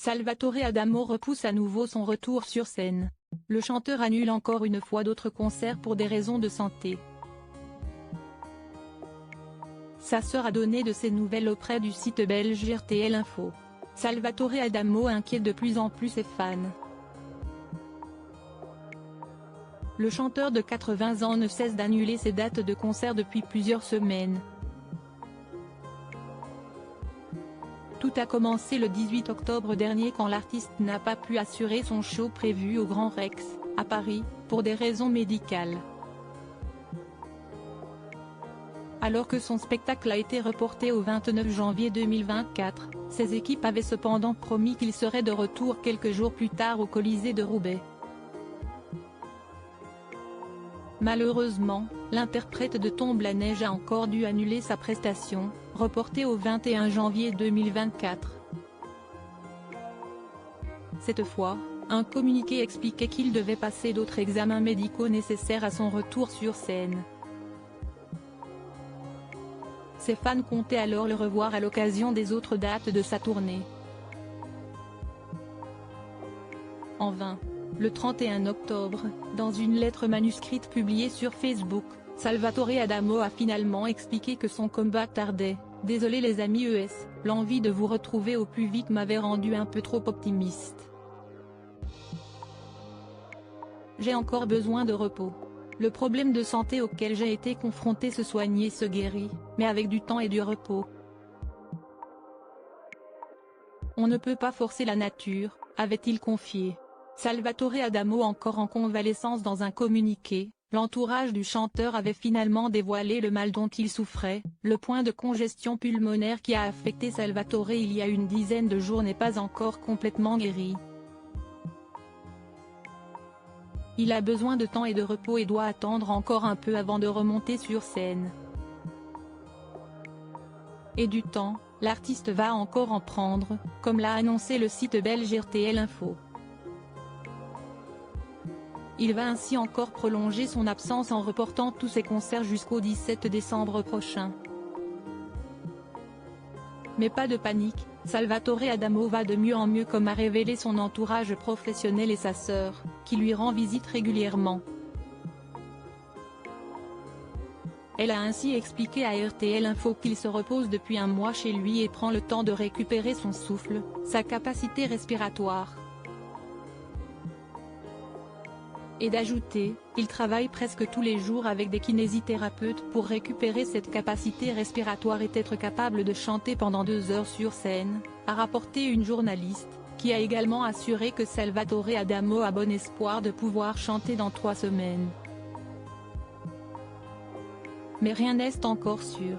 Salvatore Adamo repousse à nouveau son retour sur scène. Le chanteur annule encore une fois d'autres concerts pour des raisons de santé. Sa sœur a donné de ses nouvelles auprès du site belge RTL Info. Salvatore Adamo inquiète de plus en plus ses fans. Le chanteur de 80 ans ne cesse d'annuler ses dates de concert depuis plusieurs semaines. Tout a commencé le 18 octobre dernier quand l'artiste n'a pas pu assurer son show prévu au Grand Rex, à Paris, pour des raisons médicales. Alors que son spectacle a été reporté au 29 janvier 2024, ses équipes avaient cependant promis qu'il serait de retour quelques jours plus tard au Colisée de Roubaix. Malheureusement, l'interprète de Tombe la neige a encore dû annuler sa prestation, reportée au 21 janvier 2024. Cette fois, un communiqué expliquait qu'il devait passer d'autres examens médicaux nécessaires à son retour sur scène. Ses fans comptaient alors le revoir à l'occasion des autres dates de sa tournée. En vain. Le 31 octobre, dans une lettre manuscrite publiée sur Facebook, Salvatore Adamo a finalement expliqué que son comeback tardait. « Désolé les amis ES, l'envie de vous retrouver au plus vite m'avait rendu un peu trop optimiste. J'ai encore besoin de repos. Le problème de santé auquel j'ai été confronté se soigne et se guérit, mais avec du temps et du repos. On ne peut pas forcer la nature », avait-il confié. Salvatore Adamo encore en convalescence. Dans un communiqué, l'entourage du chanteur avait finalement dévoilé le mal dont il souffrait. Le point de congestion pulmonaire qui a affecté Salvatore il y a une dizaine de jours n'est pas encore complètement guéri. Il a besoin de temps et de repos et doit attendre encore un peu avant de remonter sur scène. Et du temps, l'artiste va encore en prendre, comme l'a annoncé le site belge RTL Info. Il va ainsi encore prolonger son absence en reportant tous ses concerts jusqu'au 17 décembre prochain. Mais pas de panique, Salvatore Adamo va de mieux en mieux comme a révélé son entourage professionnel et sa sœur, qui lui rend visite régulièrement. Elle a ainsi expliqué à RTL Info qu'il se repose depuis un mois chez lui et prend le temps de récupérer son souffle, sa capacité respiratoire. Et d'ajouter, il travaille presque tous les jours avec des kinésithérapeutes pour récupérer cette capacité respiratoire et être capable de chanter pendant 2 heures sur scène, a rapporté une journaliste, qui a également assuré que Salvatore Adamo a bon espoir de pouvoir chanter dans 3 semaines. Mais rien n'est encore sûr.